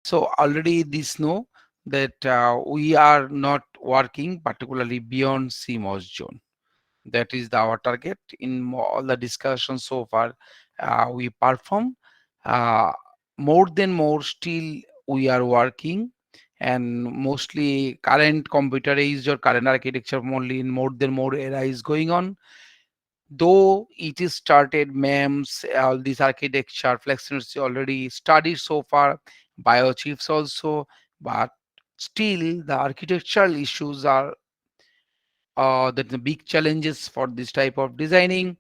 So already this know that we are not working particularly beyond CMOS zone. That is our target in all the discussions so far. We perform uh, more than more still we are working, and mostly current computer age or current architecture only in more than more era is going on. Though it is started MEMS, all this architecture flexibility already studied so far, biochips also, but still the architectural issues are the big challenges for this type of designing.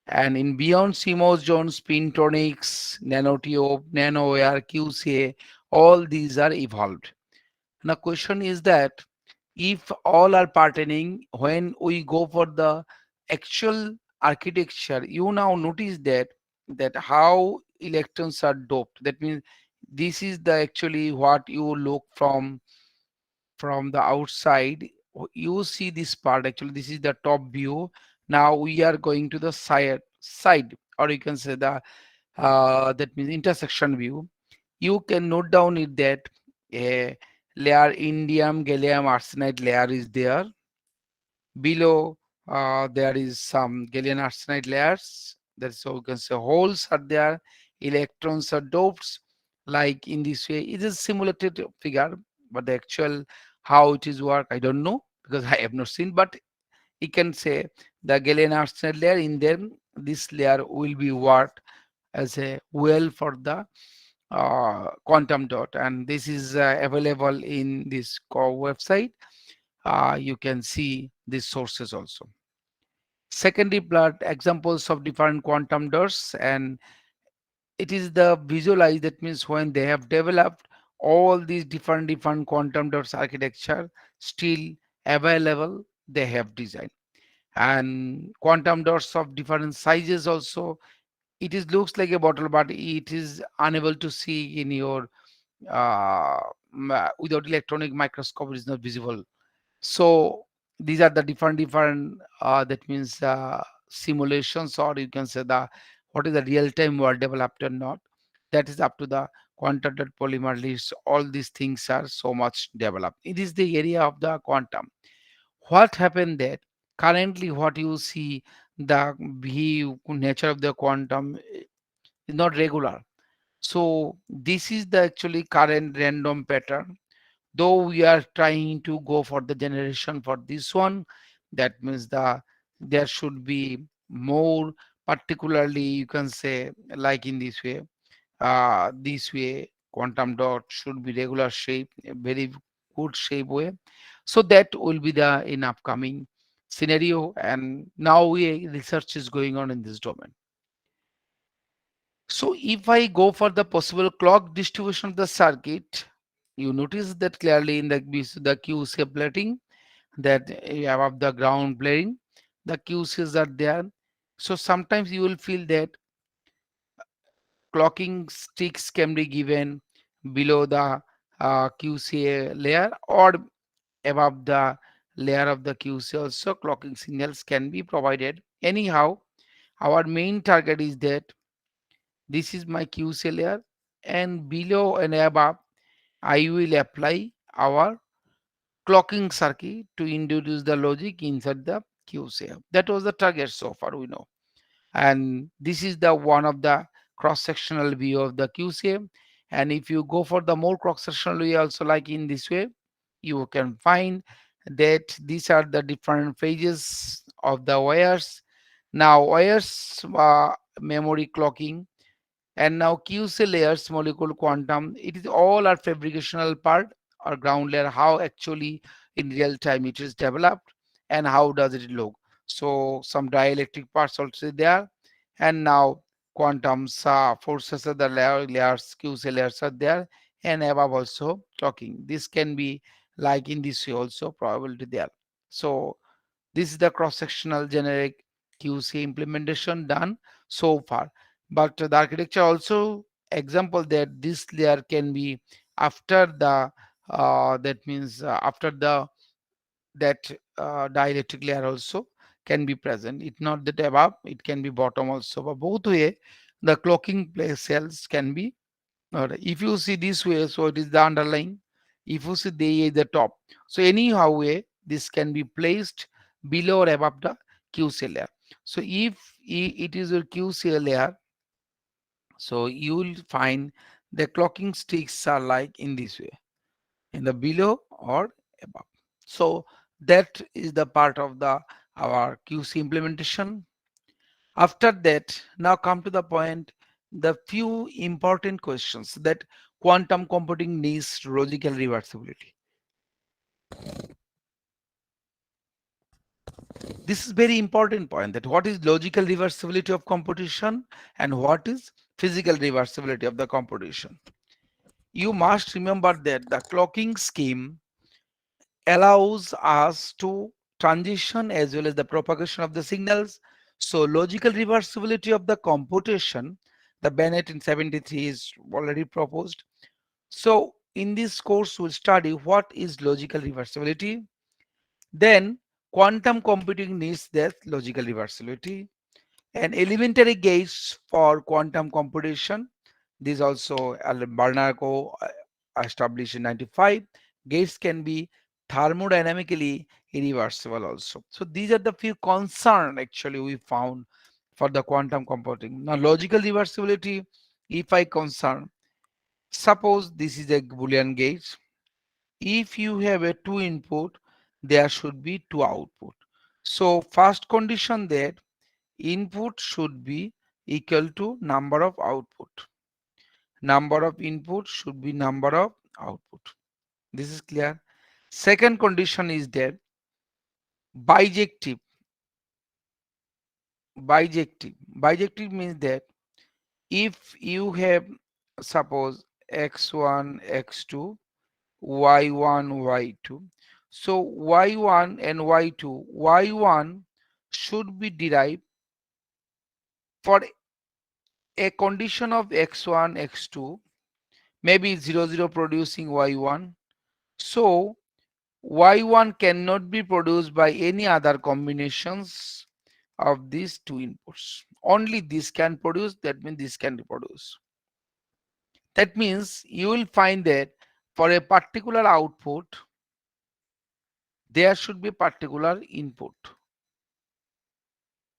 And in beyond CMOS zones, Pintronix, Nanotube, NanoWare, QCA, all these are evolved. Now, question is that if all are pertaining, when we go for the actual architecture, you now notice that how electrons are doped. That means this is the actually what you look from the outside. You see this part, actually this is the top view. Now we are going to the side, or you can say the that means intersection view. You can note down it that a layer indium gallium arsenide layer is there. Below there is some gallium arsenide layers. That's so you can say holes are there, electrons are doped like in this way. It is simulated figure, but the actual how it is work I don't know because I have not seen. But you can say the gallium arsenide layer in them, this layer will be worked as a well for the quantum dot, and this is available in this website. You can see these sources also. Secondary blood examples of different quantum dots, and it is the visualize, that means when they have developed all these different quantum dots architecture still available, they have designed. And quantum dots of different sizes also, it is looks like a bottle but it is unable to see in your uh, without electronic microscope, it is not visible. So these are the different that means simulations, or you can say the what is the real time world developed or not. That is up to the quantum dot polymer list. All these things are so much developed. It is the area of the quantum. What happened that currently what you see, the nature of the quantum is not regular. So this is the actually current random pattern. Though we are trying to go for the generation for this one, that means there should be more, particularly you can say like in this way quantum dot should be regular shape, a very good shape way. So that will be the in upcoming scenario, and now we research is going on in this domain. So if I go for the possible clock distribution of the circuit, you notice that clearly in the QC plating, that above the ground plating, the QCs are there. So sometimes you will feel that clocking sticks can be given below the QCA layer or above the layer of the QC also clocking signals can be provided. Anyhow, our main target is that this is my QC layer, and below and above I will apply our clocking circuit to introduce the logic inside the QC. That was the target so far we know. And this is the one of the cross-sectional view of the QC. And if you go for the more cross-sectional view also like in this way, you can find that these are the different phases of the wires. Now wires memory clocking, and now QC layers molecule quantum, it is all our fabricational part or ground layer, how actually in real time it is developed and how does it look. So some dielectric parts also there, and now quantum forces of the layers QC layers are there, and above also clocking. This can be like in this way also probability there. So this is the cross-sectional generic QC implementation done so far. But the architecture also example that this layer can be after the that means after the that dielectric layer also can be present. It's not that above, it can be bottom also. But both way, the clocking place cells can be Alright. If you see this way, so it is the underlying. If you see the top, so anyhow way this can be placed below or above the QC layer. So if it is your QC layer, so you will find the clocking sticks are like in this way, in the below or above. So that is the part of the our QC implementation. After that, now come to the point, the few important questions that quantum computing needs logical reversibility. This is very important point, that what is logical reversibility of computation and what is physical reversibility of the computation. You must remember that the clocking scheme allows us to transition as well as the propagation of the signals. So logical reversibility of the computation, the Bennett in 73 is already proposed. So in this course we'll study what is logical reversibility. Then quantum computing needs that logical reversibility, and elementary gates for quantum computation. This also Barnaco established in 95. Gates can be thermodynamically irreversible also. So these are the few concerns actually we found for the quantum computing. Now logical reversibility, if I concern, suppose this is a Boolean gate. If you have a two input, there should be two output. So first condition that input should be equal to number of output. Number of input should be number of output. This is clear. Second condition is that bijective. Bijective means that if you have, suppose, x1, x2, y1, y2. So y1 and y2, y1 should be derived for a condition of x1, x2, maybe 0, 0 producing y1. So y1 cannot be produced by any other combinations of these two inputs. Only this can produce, that means this can reproduce. That means you will find that for a particular output, there should be particular input.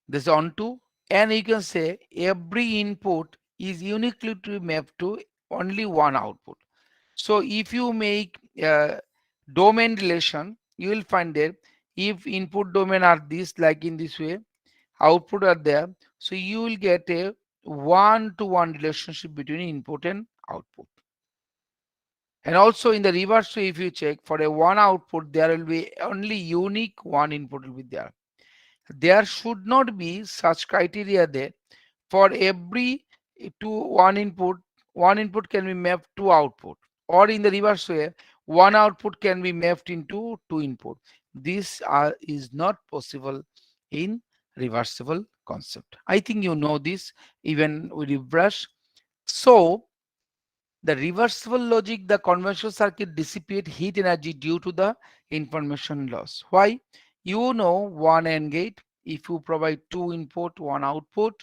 This on to, and you can say every input is uniquely to map to only one output. So if you make domain relation, you will find that if input domain are this, like in this way, output are there, so you will get a one-to-one relationship between input and output. And also in the reverse way, if you check for a one output, there will be only unique one input will be there. There should not be such criteria there. For every one input can be mapped to output, or in the reverse way, one output can be mapped into two input. This is not possible in reversible concept. I think you know this even with Bibhash. So the reversible logic, the conventional circuit dissipate heat energy due to the information loss. Why? You know one AND gate, if you provide two input, one output,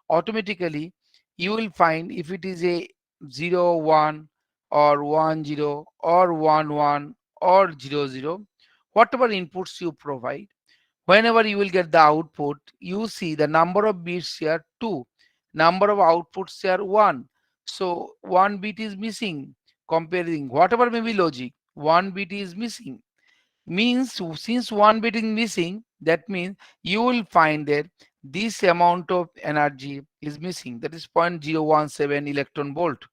automatically you will find if it is a 0, 1 or 1, 0 or 1, 1 or 0, 0, whatever inputs you provide, whenever you will get the output, you see the number of bits here 2, number of outputs here 1. So one bit is missing. Comparing whatever may be logic, one bit is missing. Means since one bit is missing, that means you will find that this amount of energy is missing. That is 0.017 electron volt.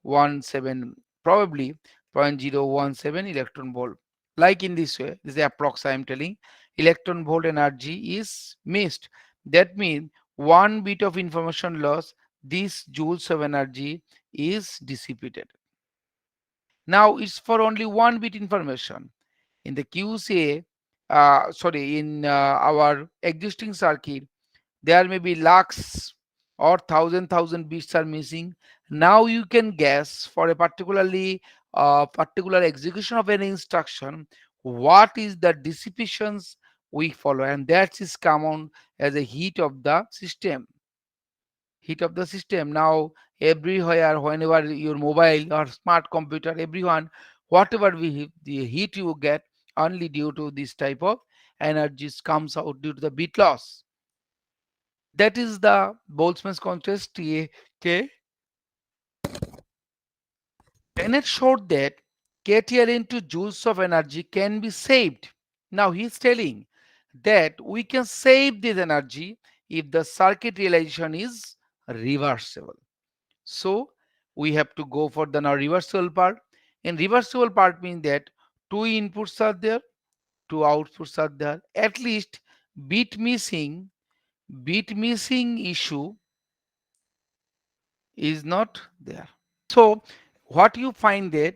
17, probably 0.017 electron volt. Like in this way, this is the approx I am telling. Electron volt energy is missed. That means one bit of information loss, this joules of energy is dissipated. Now it's for only one bit information. In the QCA, in our existing circuit, there may be lakhs or thousand bits are missing. Now you can guess for a particular execution of an instruction, what is the dissipations we follow, and that is common as a heat of the system. heat of the system. Now everywhere, whenever your mobile or smart computer, everyone, whatever the heat you get, only due to this type of energies comes out due to the bit loss. That is the Boltzmann's constant TAK. Bennett showed that KTR into joules of energy can be saved. Now he's telling that we can save this energy if the circuit realization is reversible. So we have to go for the now reversible part. In reversible part means that two inputs are there, two outputs are there. At least bit missing, bit missing issue is not there. So what you find that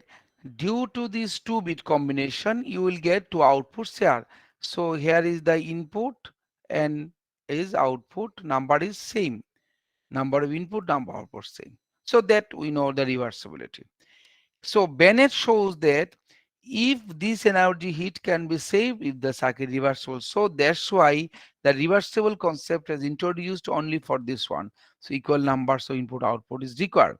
due to this two bit combination, you will get two outputs here. So here is the input and is output number is same. Number of input, number of output same. So that we know the reversibility. So Bennett shows that if this energy heat can be saved if the circuit reversible. So that's why the reversible concept is introduced only for this one. So equal numbers of input output is required.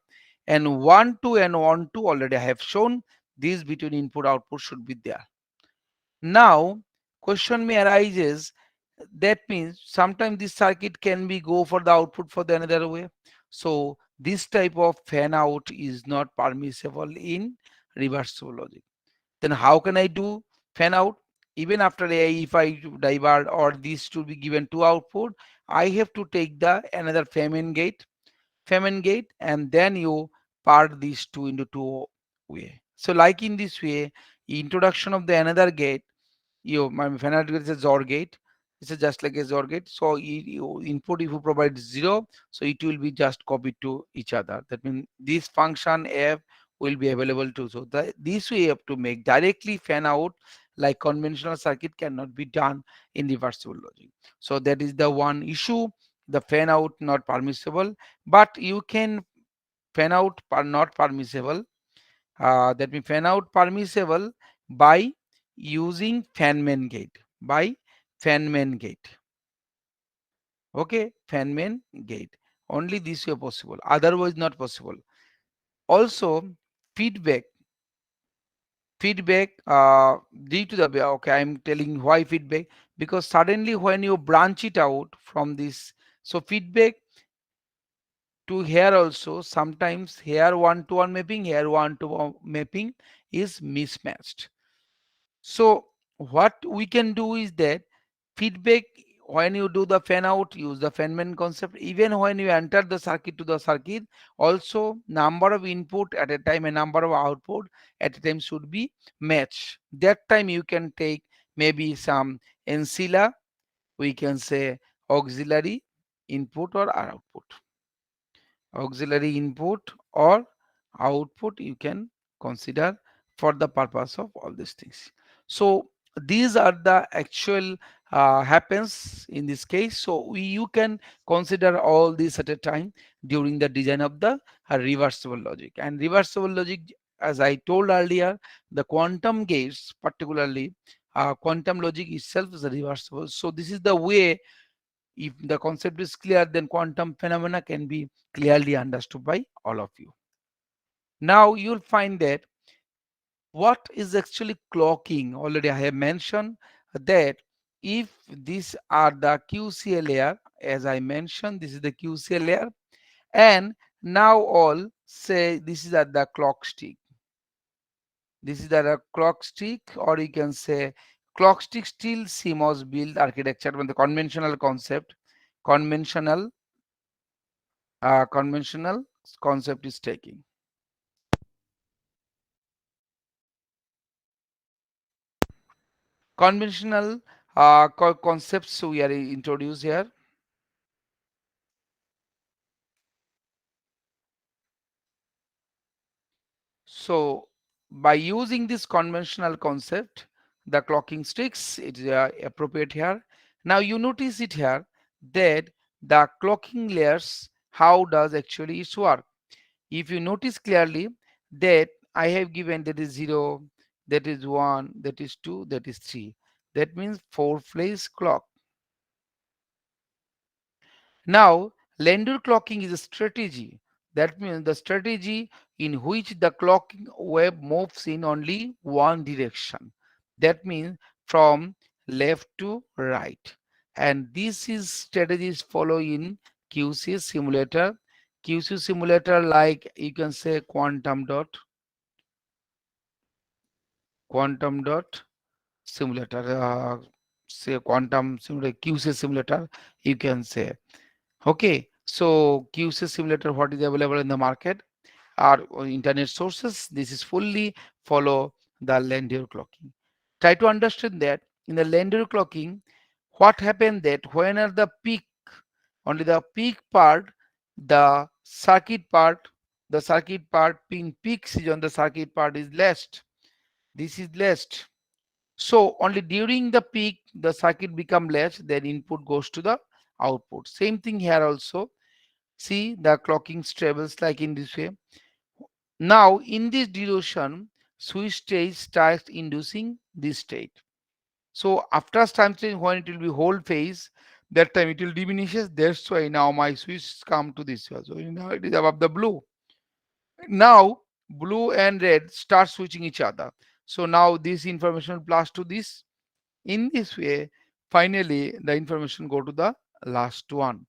And 1, 2 and 1, 2 already I have shown these between input output should be there. Now question may arises, that means sometimes this circuit can be go for the output for the another way. So this type of fan out is not permissible in reversible logic. Then how can I do fan out? Even after if I divert or these to be given two output, I have to take the another Feynman gate, and then you part these two into two way. So like in this way, introduction of the another gate, my final gate is a XOR gate. This is just like a XOR gate. So you input if you provide 0, so it will be just copied to each other. That means this function f will be available too. So this way you have to make directly fan out like conventional circuit cannot be done in reversible logic. So that is the one issue. The fan out not permissible, but you can fan out not permissible, that means fan out permissible by using Feynman gate, by Feynman gate. Okay, Feynman gate. Only this way possible, otherwise not possible. Also feedback, feedback due to the, okay, I'm telling why feedback, because suddenly when you branch it out from this, so feedback to here also sometimes here one to one mapping, here one to one mapping is mismatched. So what we can do is that feedback, when you do the fan out, use the Feynman concept. Even when you enter the circuit to the circuit, also number of input at a time and number of output at a time should be matched. That time you can take maybe some ancilla, we can say auxiliary input or output, auxiliary input or output you can consider for the purpose of all these things. So these are the actual happens in this case. So you can consider all this at a time during the design of the reversible logic. And reversible logic, as I told earlier, the quantum gates particularly, quantum logic itself is reversible. So this is the way, if the concept is clear, then quantum phenomena can be clearly understood by all of you. Now you'll find that what is actually clocking. Already I have mentioned that if these are the QCA layer, as I mentioned, this is the QCA layer, and now all say this is at the clock stick. This is the clock stick, or you can say clock stick still CMOS build architecture, when the conventional concept, conventional conventional concept is taking. Conventional concepts we are introduced here. So by using this conventional concept, the clocking sticks, it is appropriate here. Now you notice it here that the clocking layers, how does actually it work? If you notice clearly that I have given that is 0, that is 1, that is 2, that is 3. That means 4 phase clock. Now Lender clocking is a strategy. That means the strategy in which the clocking wave moves in only one direction. That means from left to right. And this is strategies follow in QC simulator. QC simulator, like you can say quantum dot simulator, say quantum simulator, QC simulator, you can say. Okay, so QC simulator, what is available in the market are internet sources. This is fully follow the Landau clocking. Try to understand that in the Landau clocking, what happened that when at the peak, only the peak part, the circuit part in peak season, the circuit part is less. This is less. So only during the peak, the circuit become less, then input goes to the output. Same thing here also. See the clocking travels like in this way. Now in this duration, switch stage starts inducing this state. So after time stage, when it will be whole phase, that time it will diminishes. That's why now my switch come to this way. So now it is above the blue. Now blue and red start switching each other. So now this information plus to this. In this way, finally the information go to the last one,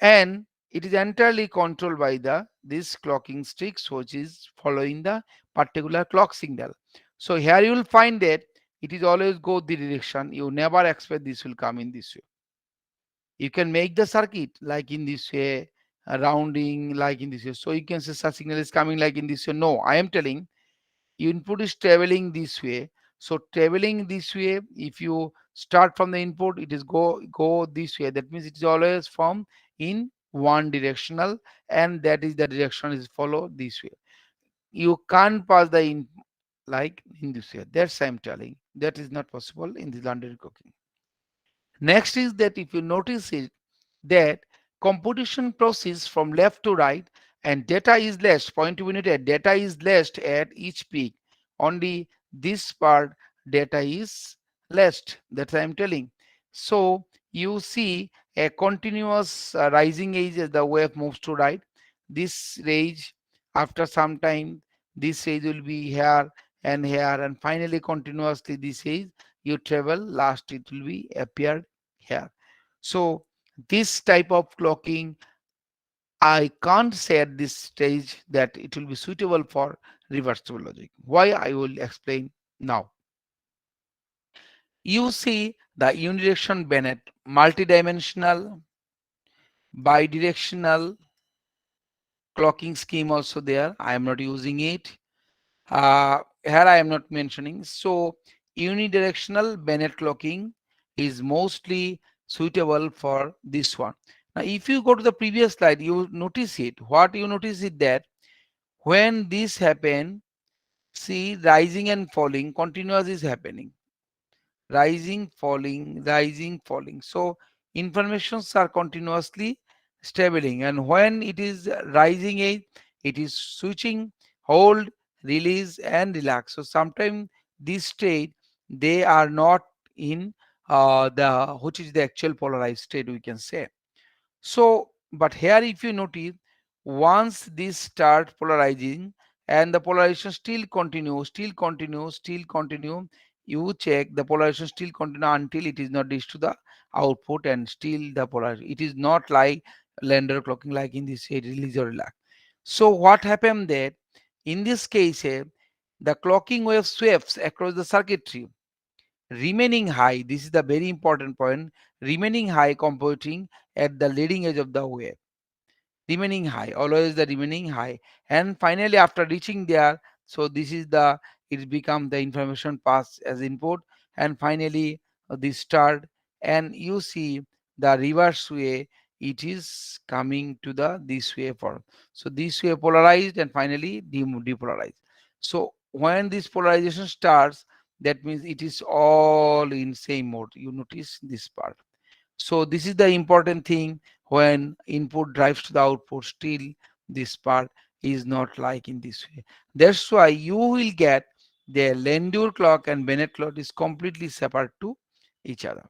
and it is entirely controlled by the this clocking sticks which is following the particular clock signal. So here you will find that it is always go the direction. You never expect this will come in this way. You can make the circuit like in this way, rounding like in this way. So you can say such signal is coming like in this way. No, I am telling input is traveling this way. So traveling this way, if you start from the input, it is go this way. That means it is always from in one directional, and that is the direction is follow this way. You can't pass the in like in this way. That's I'm telling. That is not possible in the London cooking. Next is that if you notice it, that computation proceeds from left to right and data is less, point to be noted, data is less at each peak. Only this part data is less. That I'm telling. So you see a continuous rising edge as the wave moves to right. This range after some time, this range will be here and finally continuously this range you travel last it will be appeared here. So this type of clocking, I can't say at this stage that it will be suitable for reversible logic. Why I will explain now. You see the unidirection Bennett, multidimensional, bidirectional clocking scheme also there. I am not using it. Here I am not mentioning. So unidirectional Bennett clocking is mostly suitable for this one. Now, if you go to the previous slide, you notice it. What you notice is that when this happen, see rising and falling, continuous is happening. Rising, falling. So informations are continuously stabilizing, and when it is rising age, it is switching, hold, release, and relax. So sometimes this state they are not in the which is the actual polarized state we can say. So, but here if you notice, once this start polarizing and the polarization still continue, you check the polarization still continue until it is not reached to the output and still the polarization. It is not like Lender clocking like in this say release or relax. So what happened that in this case, the clocking wave sweeps across the circuitry remaining high. This is the very important point. Remaining high computing at the leading edge of the wave, remaining high, always the remaining high, and finally after reaching there, so this is the it become the information pass as input, and finally this start, and you see the reverse way it is coming to the this way form. So this way polarized and finally depolarized. So when this polarization starts, that means it is all in same mode. You notice this part. So this is the important thing. When input drives to the output, still this part is not like in this way. That's why you will get the Landau clock and Bennett clock is completely separate to each other.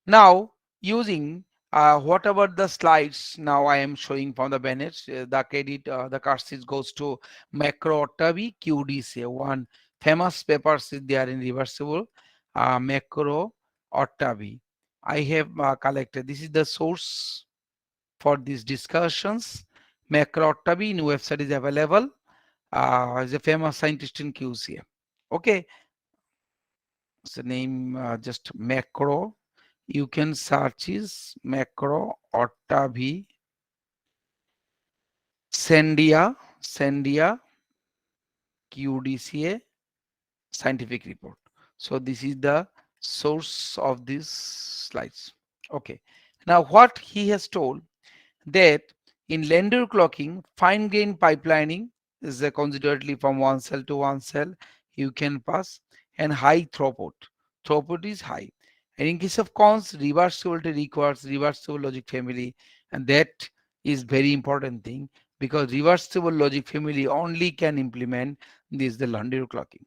Now using What about the slides? Now I am showing from the Bennett. The credit, the cartridge goes to Macro Ottavi QDC. One famous papers is there in reversible. Macro Ottavi. I have collected. This is the source for these discussions. Macro Ottavi in website is available. Is a famous scientist in QCA. Okay, it's the name just Macro. You can search is Macro Ottavi Sendia QDCA scientific report. So this is the source of these slides. Okay. Now what he has told that in lender clocking, fine grain pipelining is consideredly from one cell to one cell you can pass, and high throughput. Throughput is high. And in case of cons, reversibility requires reversible logic family, and that is very important thing because reversible logic family only can implement this the lender clocking.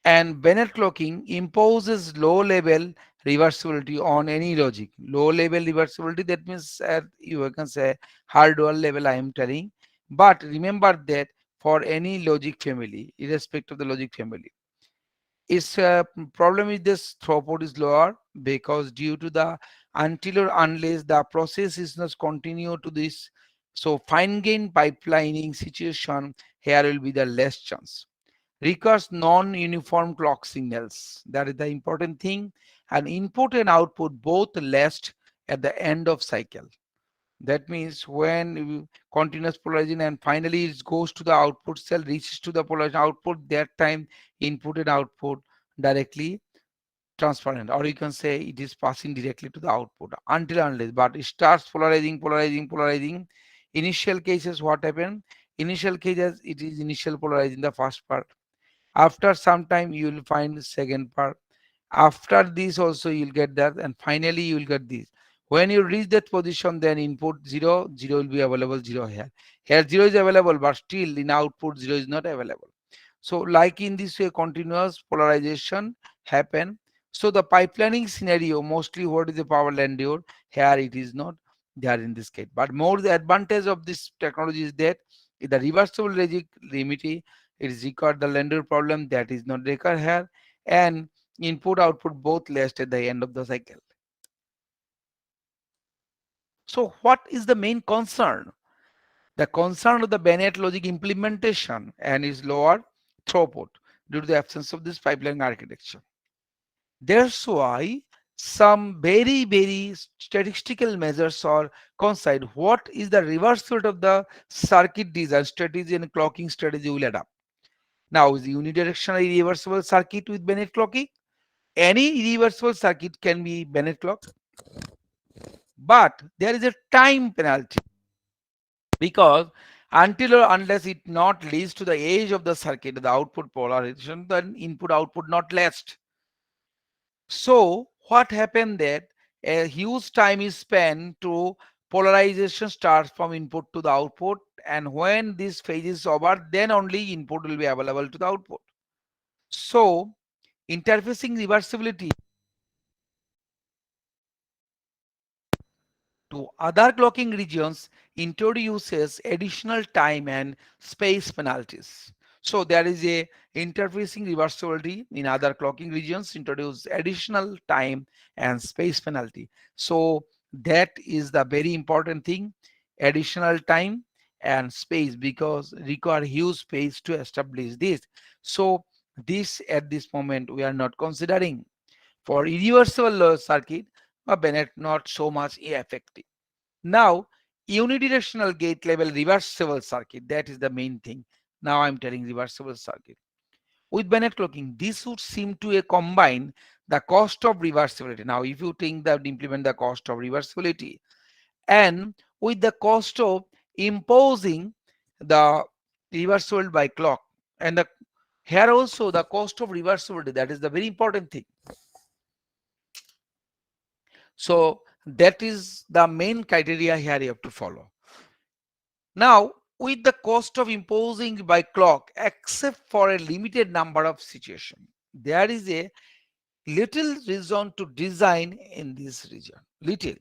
And Bennett clocking imposes low level reversibility on any logic. Low level reversibility, that means you can say hardware level I am telling. But remember that for any logic family, irrespective of the logic family, its problem is this throughput is lower because due to the until or unless the process is not continue to this. So fine grain pipelining situation here will be the less chance requires non-uniform clock signals. That is the important thing. And input and output both last at the end of cycle. That means when continuous polarizing and finally it goes to the output cell, reaches to the polarization output, that time input and output directly transparent, or you can say it is passing directly to the output until unless, but it starts polarizing. Initial cases, what happened? Initial cases, it is initial polarizing the first part. After some time you will find the second part. After this also you'll get that, and finally you will get this. When you reach that position, then input 0 0 will be available, 0 here. Here 0 is available, but still in output 0 is not available. So like in this way continuous polarization happen. So the pipelining scenario, mostly what is the power landure, here it is not there in this case. But more the advantage of this technology is that the reversible logic limit, it is required the landure problem that is not required here, and input output both last at the end of the cycle. So what is the main concern? The concern of the Bennett logic implementation and is lower throughput due to the absence of this pipeline architecture. That's why some very statistical measures are considered. What is the reverse sort of the circuit design strategy and clocking strategy will adapt? Now, is unidirectional reversible circuit with Bennett clocking? Any reversible circuit can be Bennett clock, but there is a time penalty because until or unless it not leads to the edge of the circuit, the output polarization, then input output not last. So what happened that a huge time is spent to polarization starts from input to the output, and when this phase is over, then only input will be available to the output. So interfacing reversibility to other clocking regions introduces additional time and space penalties. So there is a interfacing reversibility in other clocking regions introduce additional time and space penalty. So that is the very important thing, additional time and space, because require huge space to establish this. So this at this moment we are not considering for irreversible circuit, but Bennett not so much effective. Now, unidirectional gate level reversible circuit, that is the main thing. Now I'm telling reversible circuit. With Bennett clocking, this would seem to combine the cost of reversibility. Now, if you think that implement the cost of reversibility and with the cost of imposing the reversible by clock, and the here also the cost of reversibility, that is the very important thing. So that is the main criteria here you have to follow. Now, with the cost of imposing by clock, except for a limited number of situations, there is a little reason to design in this region. Little.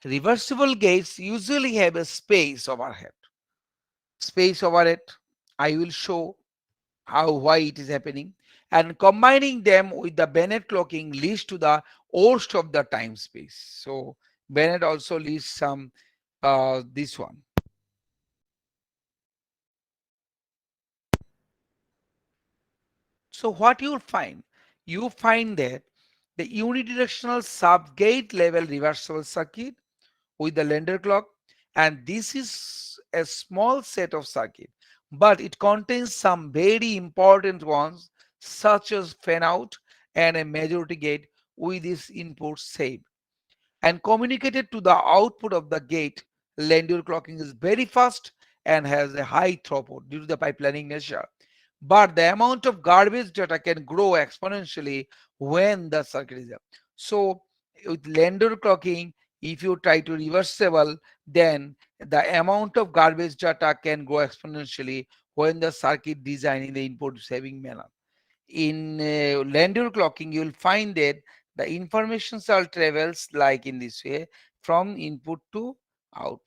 Reversible gates usually have a space overhead. Space over it, I will show how why it is happening, and combining them with the Bennett clocking leads to the worst of the time space. So Bennett also leads some this one. So what you'll find, you find that the unidirectional sub-gate level reversible circuit with the Lender clock, and this is a small set of circuit, but it contains some very important ones such as fan out and a majority gate with its input saved and communicated to the output of the gate. Lender clocking is very fast and has a high throughput due to the pipelining nature. But the amount of garbage data can grow exponentially when the circuit is up. So with lender clocking, if you try to reversible, then the amount of garbage data can grow exponentially when the circuit design in the input saving manner. In lender clocking, you will find that the information cell travels like in this way from input to output.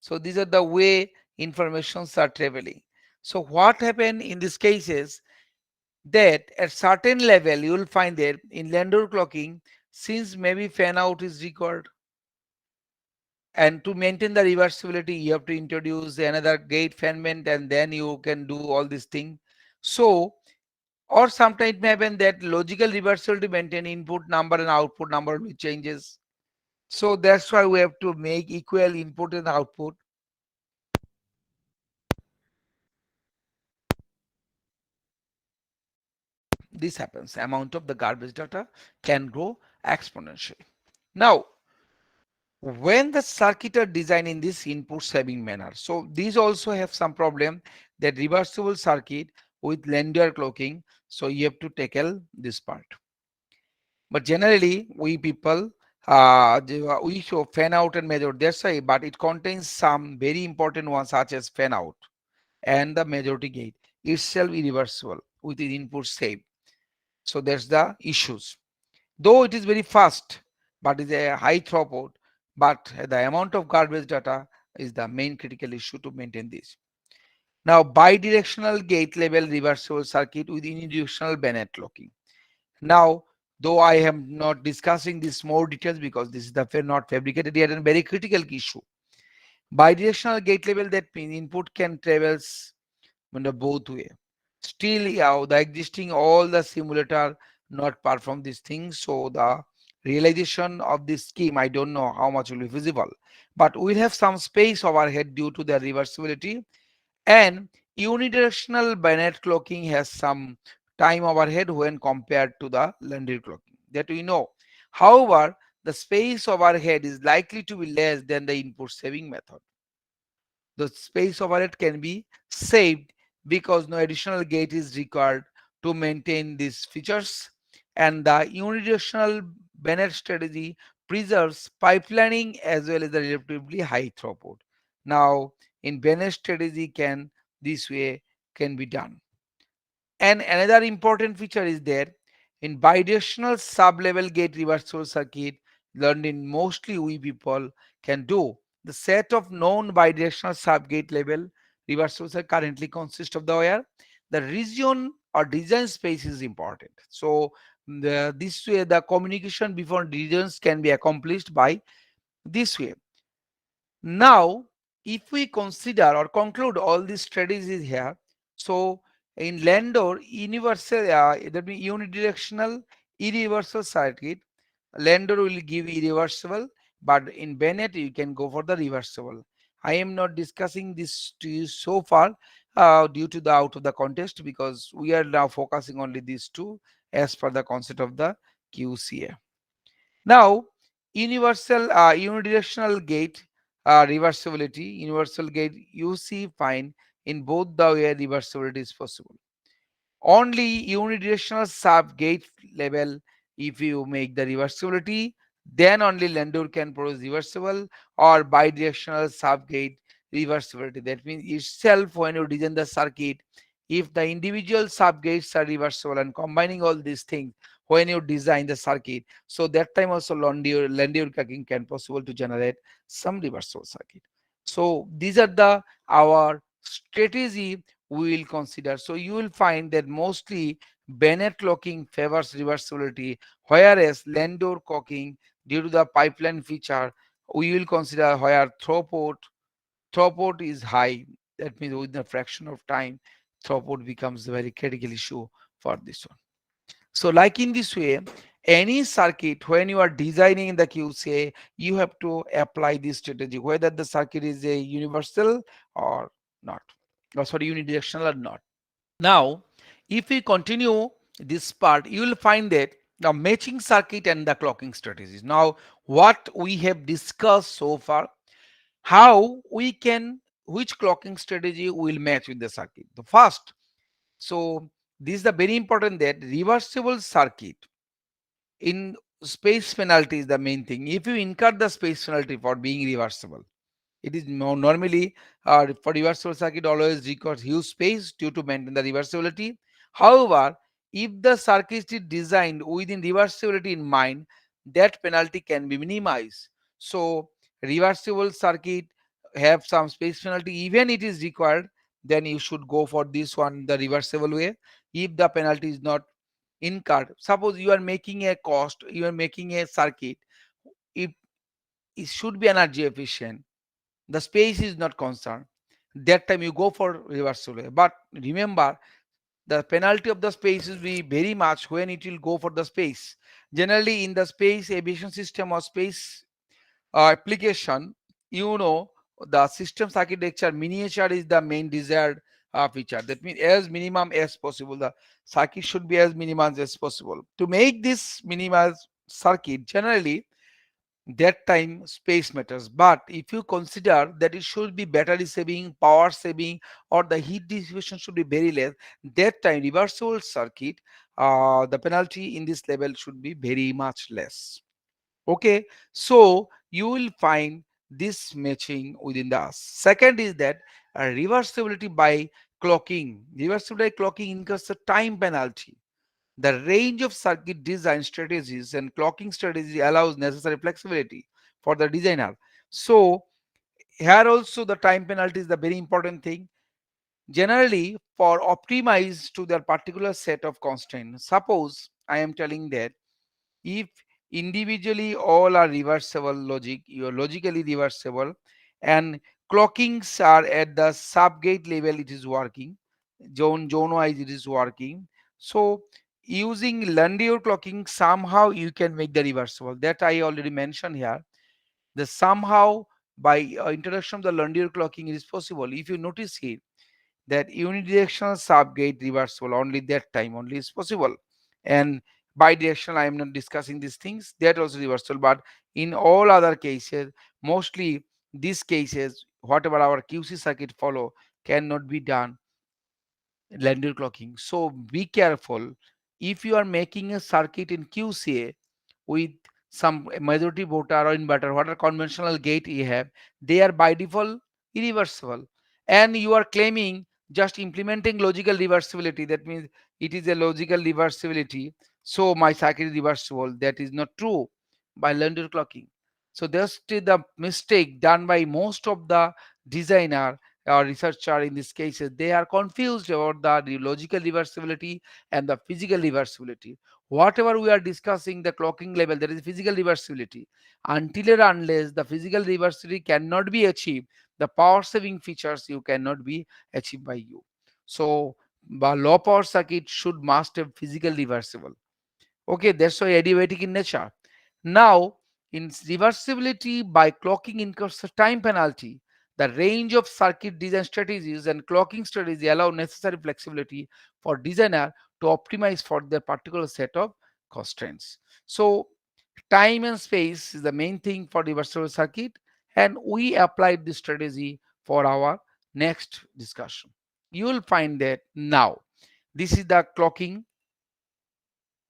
So these are the way informations are traveling. So what happened in these cases, that at certain level you will find that in lender clocking, since maybe fan out is required, and to maintain the reversibility you have to introduce another gate fanment and then you can do all these things. So or sometimes it may happen that logical reversibility maintain input number and output number will changes. So that's why we have to make equal input and output. This happens. Amount of the garbage data can grow exponentially. Now, when the circuit are designed in this input saving manner, so these also have some problem, that reversible circuit with linear clocking. So you have to tackle this part. But generally, we people we show fan out and major. That's why, but it contains some very important ones such as fan out and the majority gate itself irreversible with the input saved. So that's the issues. Though it is very fast, but is a high throughput, but the amount of garbage data is the main critical issue to maintain this. Now, bidirectional gate level reversible circuit with unidirectional Bennett locking. Now, though I am not discussing this more details because this is the not fabricated yet and very critical issue. Bidirectional gate level, that means input can travels in the both way. Still, yeah, the existing all the simulator not perform these things. So the realization of this scheme, I don't know how much will be feasible, but we'll have some space overhead due to the reversibility, and unidirectional Bennett clocking has some time overhead when compared to the Lundin clocking, that we know. However, the space overhead is likely to be less than the input saving method. The space overhead can be saved because no additional gate is required to maintain these features, and the unidirectional Bennett strategy preserves pipelining as well as the relatively high throughput. Now, in Bennett strategy can this way can be done. And another important feature is there in bidirectional sub-level gate reversal circuit learned in mostly we people can do. The set of known bidirectional sub-gate level reversals are currently consist of the wire. The region or design space is important. So this way the communication before regions can be accomplished by this way. Now, if we consider or conclude all these strategies here, so in Landor, universal, that means unidirectional irreversible circuit, Landor will give irreversible, but in Bennett you can go for the reversible. I am not discussing this to you so far due to the out of the context because we are now focusing only these two as per the concept of the QCA. Now, unidirectional gate reversibility, universal gate you see fine in both the way reversibility is possible. Only unidirectional sub gate level, if you make the reversibility, then only lender can produce reversible, or bidirectional sub gate reversibility. That means itself when you design the circuit, if the individual sub gates are reversible and combining all these things, when you design the circuit. So that time also Landier clocking can possible to generate some reversible circuit. So these are the our strategy we will consider. So you will find that mostly Bennett clocking favors reversibility, whereas Landor clocking, due to the pipeline feature, we will consider where throughput is high. That means within a fraction of time, throughput becomes a very critical issue for this one. So like in this way, any circuit, when you are designing the QCA, you have to apply this strategy, whether the circuit is a universal or not, or sorry, unidirectional or not. Now, if we continue this part, you will find that the matching circuit and the clocking strategies. Now, what we have discussed so far, how we can, which clocking strategy will match with the circuit. The first, so this is the very important that reversible circuit in space penalty is the main thing. If you incur the space penalty for being reversible, it is normally for reversible circuit always requires huge space due to maintain the reversibility. However, if the circuit is designed within reversibility in mind, that penalty can be minimized. So reversible circuit have some space penalty, even it is required, then you should go for this one, the reversible way. If the penalty is not incurred, suppose you are making a cost, you are making a circuit, if it should be energy efficient, the space is not concerned, that time you go for reversible. But remember, the penalty of the space will be very much when it will go for the space. Generally in the space aviation system or space application, you know, the systems architecture miniature is the main desired feature. That means as minimum as possible, the circuit should be as minimum as possible. To make this minimized circuit, generally that time space matters. But if you consider that it should be battery saving, power saving, or the heat dissipation should be very less, that time reversible circuit, the penalty in this level should be very much less. Okay, so you will find this matching within the us. Second is that reversibility by clocking. Reversibility by clocking incurs a time penalty. The range of circuit design strategies and clocking strategy allows necessary flexibility for the designer. So here also the time penalty is the very important thing. Generally, for optimize to their particular set of constraints. Suppose I am telling that if individually all are reversible logic, you are logically reversible, and clockings are at the sub-gate level, it is working. Zone wise, it is working. So using Landier clocking, somehow you can make the reversible. That I already mentioned here. The somehow by introduction of the Landier clocking, it is possible. If you notice here, that unidirectional subgate reversible only that time only is possible, and bidirectional I am not discussing these things, that also reversible. But in all other cases, mostly these cases, whatever our QC circuit follow cannot be done Landor clocking. So be careful if you are making a circuit in QCA with some majority voter or inverter, whatever conventional gate you have, they are by default irreversible. And you are claiming just implementing logical reversibility. That means it is a logical reversibility. So my circuit is reversible. That is not true by Landor clocking. So that's the mistake done by most of the designer or researcher in this case. They are confused about the logical reversibility and the physical reversibility. Whatever we are discussing, the clocking level, there is physical reversibility. Until or unless the physical reversibility cannot be achieved, the power saving features you cannot be achieved by you. So the low power circuit should must have physical reversible. Okay, that's why adiabatic in nature. Now, in reversibility by clocking incurs a time penalty. The range of circuit design strategies and clocking strategy allow necessary flexibility for designer to optimize for their particular set of constraints. So, time and space is the main thing for reversible circuit, and we applied this strategy for our next discussion. You will find that now this is the clocking.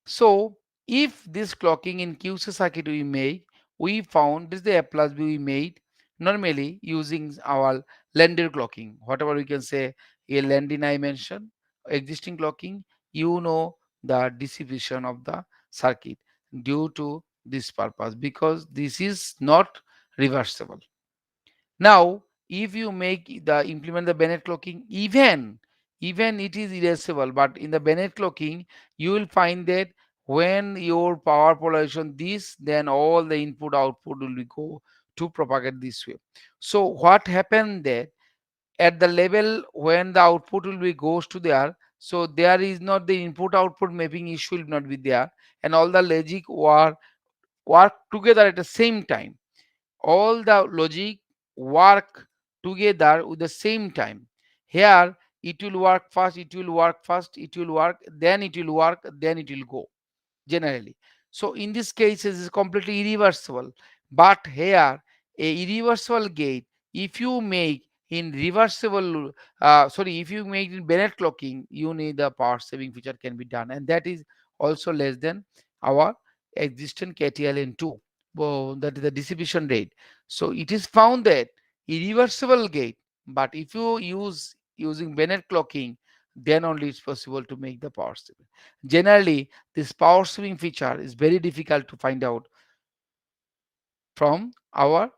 So if this clocking in QC circuit we made, we found this is the A plus B we made normally using our Landor clocking. Whatever we can say, a Landin I mentioned, existing clocking, you know the distribution of the circuit due to this purpose, because this is not reversible. Now, if you make the implement the Bennett clocking, even it is erasable, but in the Bennett clocking, you will find that when your power polarization this, then all the input output will be go to propagate this way. So what happened that at the level when the output will be goes to there, so there is not the input output mapping issue will not be there, and all the logic work together at the same time. All the logic work together with the same time. Here it will work first, it will work first, it will work, then it will work, then it will go generally. So in this case, it is completely irreversible. But here, a irreversible gate, if you make in reversible, if you make in Bennett clocking, you need the power saving feature can be done, and that is also less than our existing KTLN2. Well, that is the dissipation rate. So it is found that irreversible gate, but if you use using Bennett clocking, then only it's possible to make the power saving. Generally, this power saving feature is very difficult to find out from our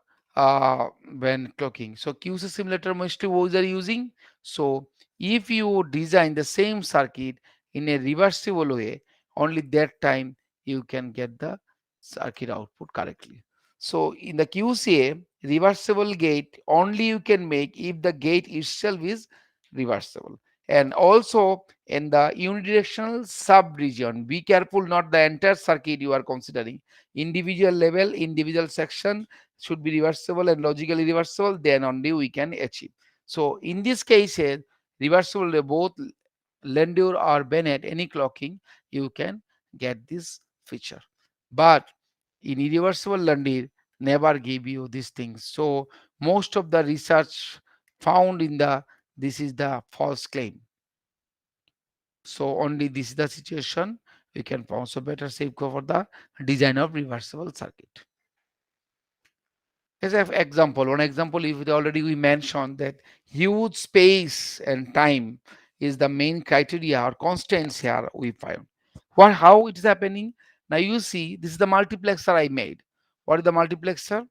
when clocking. So QC simulator mostly what are using. So if you design the same circuit in a reversible way, only that time you can get the circuit output correctly. So in the QCA, reversible gate only you can make if the gate itself is reversible. And also in the unidirectional sub region, be careful not the entire circuit you are considering. Individual level, individual section should be reversible and logically reversible, then only we can achieve. So in this case, reversible both Lendur or Bennett, any clocking, you can get this feature. But in irreversible Lendur, never give you these things. So most of the research found in the this is the false claim. So only this is the situation. We can also better safeguard for the design of reversible circuit. As an example, one example, if already we mentioned that huge space and time is the main criteria or constants here we find. What, how it is happening? Now you see, this is the multiplexer I made. What is the multiplexer?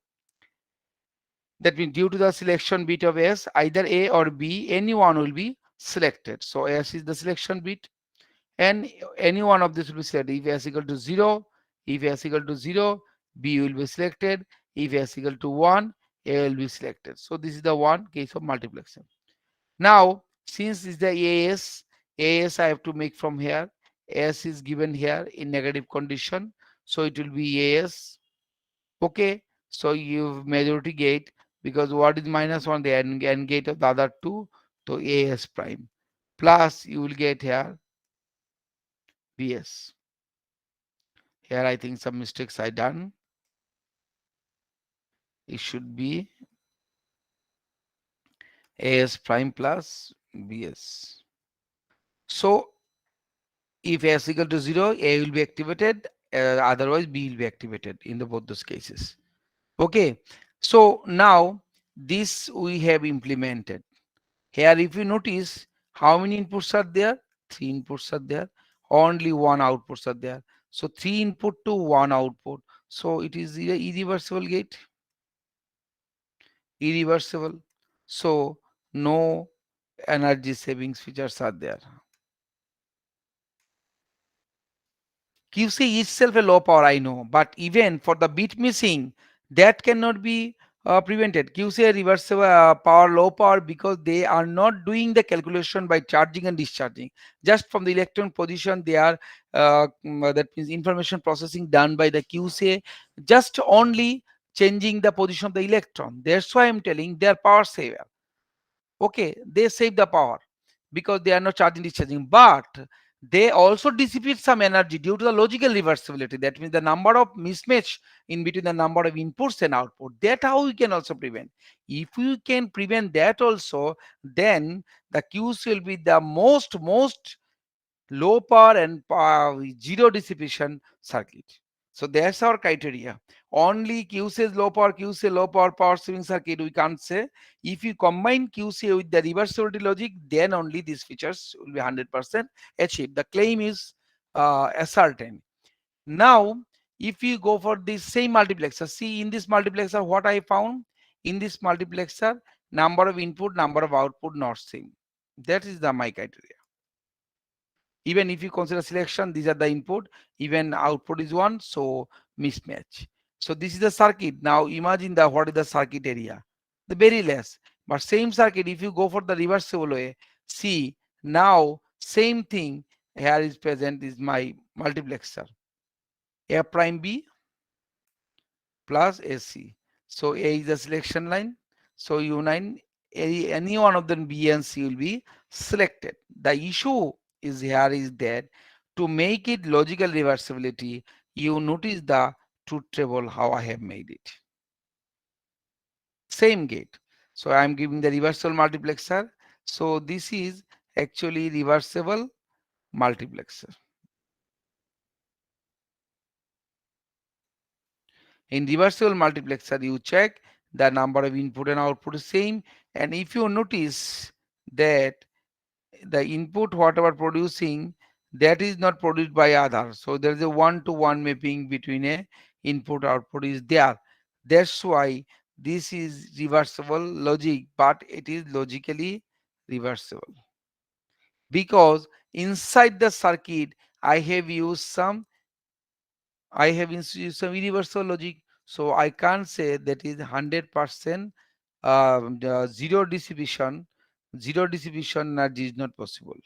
That means due to the selection bit of S, either A or B, any one will be selected. So S is the selection bit, and any one of this will be selected. If S equal to 0, if S equal to 0, B will be selected. If S equal to 1, A will be selected. So this is the one case of multiplexer. Now, since this is the AS I have to make from here. S is given here in negative condition. So it will be AS. Okay. So you majority gate, because what is minus 1? The AND gate of the other two. So AS prime. Plus you will get here BS. Here I think some mistakes I done. It should be AS prime plus BS. So if S equal to 0, A will be activated, otherwise B will be activated in the both those cases. Okay. So now this we have implemented. Here if you notice how many inputs are there? 3 inputs are there. Only one outputs are there. So 3 input to 1 output. So it is a irreversible gate. Irreversible. So no energy savings features are there. QC itself a low power, I know, but even for the bit missing, that cannot be prevented. QC reversible power, low power, because they are not doing the calculation by charging and discharging. Just from the electron position, they are that means information processing done by the QC, just only changing the position of the electron. That's why I'm telling they are power saver. Okay, they save the power because they are not charging discharging, but they also dissipate some energy due to the logical reversibility. That means the number of mismatch in between the number of inputs and output. That how we can also prevent. If we can prevent that also, then the Qs will be the most low power and zero dissipation circuit. So that's our criteria. Only QC is low power, QC low power power saving circuit we can't say. If you combine QC with the reversibility logic, then only these features will be 100% achieved. The claim is ascertained. Now if you go for this same multiplexer, see in this multiplexer what I found. In this multiplexer, number of input, number of output not same. That is the my criteria. Even if you consider selection, these are the input, even output is one, so mismatch. So this is the circuit. Now imagine the what is the circuit area, the very less. But same circuit, if you go for the reversible way, see now same thing here is present is my multiplexer, A prime B plus AC. So A is the selection line, so U9, any one of them B and C will be selected. The issue is here is that to make it logical reversibility, you notice the truth table how I have made it. Same gate. So I am giving the reversible multiplexer. So this is actually reversible multiplexer. In reversible multiplexer, you check the number of input and output is same. And if you notice that the input whatever producing, that is not produced by other. So there is a one-to-one mapping between a input output is there. That's why this is reversible logic, but it is logically reversible. Because inside the circuit, I have used some universal logic, so I can't say that is 100% zero distribution. Zero distribution energy is not possible.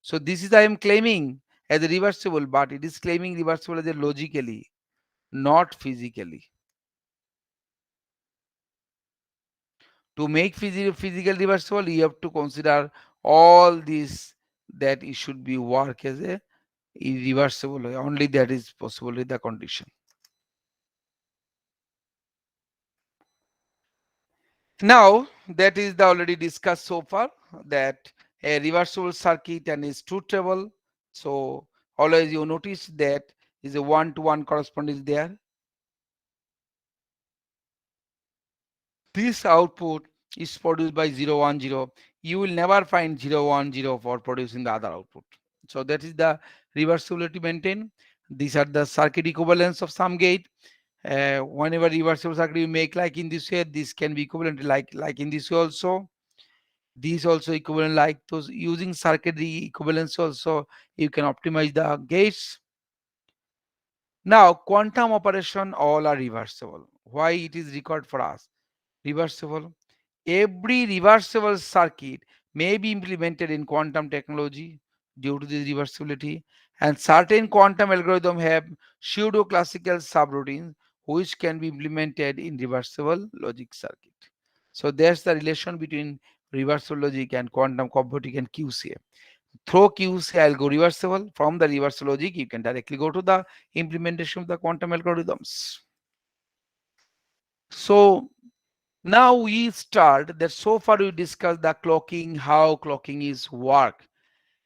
So this is I am claiming as a reversible, but it is claiming reversible as a logically, not physically. To make physical reversible, you have to consider all these that it should be work as a irreversible way. Only that is possible with the condition. Now that is the already discussed so far that a reversible circuit and its truth table. So always you notice that is a one-to-one correspondence there. This output is produced by 0 1 0. You will never find 0 1 0 for producing the other output. So that is the reversibility maintained. These are the circuit equivalents of some gate. Whenever reversible circuit you make like in this way, this can be equivalent like in this way also. These also equivalent like those using circuitry equivalence also you can optimize the gates. Now quantum operation all are reversible. Why it is required for us? Reversible. Every reversible circuit may be implemented in quantum technology due to this reversibility, and certain quantum algorithms have pseudo-classical subroutines which can be implemented in reversible logic circuit. So there's the relation between reversible logic and quantum computing and QCA. Through QCA, I'll go reversible. From the reversible logic, you can directly go to the implementation of the quantum algorithms. So now we start that so far we discussed the clocking, how clocking is work.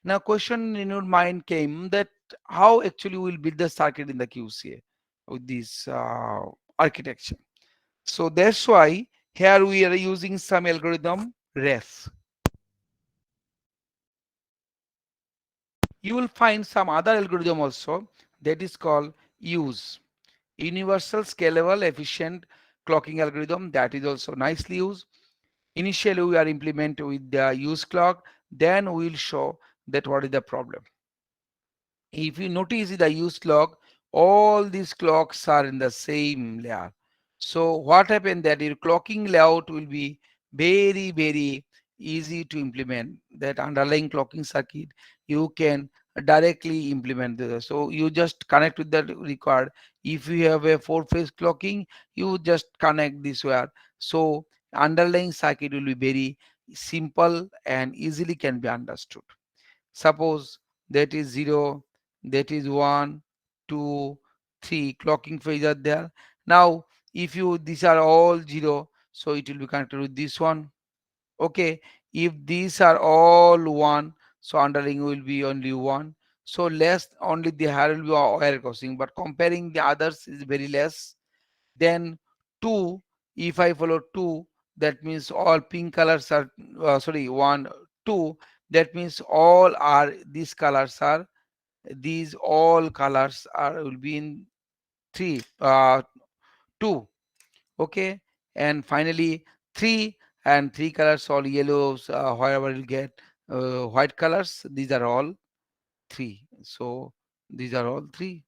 Now question in your mind came that how actually we'll build the circuit in the QCA with this architecture. So that's why here we are using some algorithm RES. You will find some other algorithm also that is called use. Universal scalable efficient clocking algorithm, that is also nicely used. Initially we are implement with the use clock, then we will show that what is the problem. If you notice the use clock, all these clocks are in the same layer. So what happened that your clocking layout will be very easy to implement. That underlying clocking circuit you can directly implement this. So you just connect with that required. If you have a 4-phase clocking, you just connect this wire. So underlying circuit will be very simple and easily can be understood. Suppose that is 0, that is 1, 2, 3 clocking phase are there. Now if you these are all 0, so it will be connected with this one. Okay, if these are all 1, so underlying will be only 1. So less only the higher will be wire crossing, but comparing the others is very less. Then 2, if I follow 2, that means all pink colors are sorry 1 2, that means all are these colors are these all colors are will be in three, two, okay, and finally three, and three colors all yellows, wherever you get white colors, these are all three. So these are all three.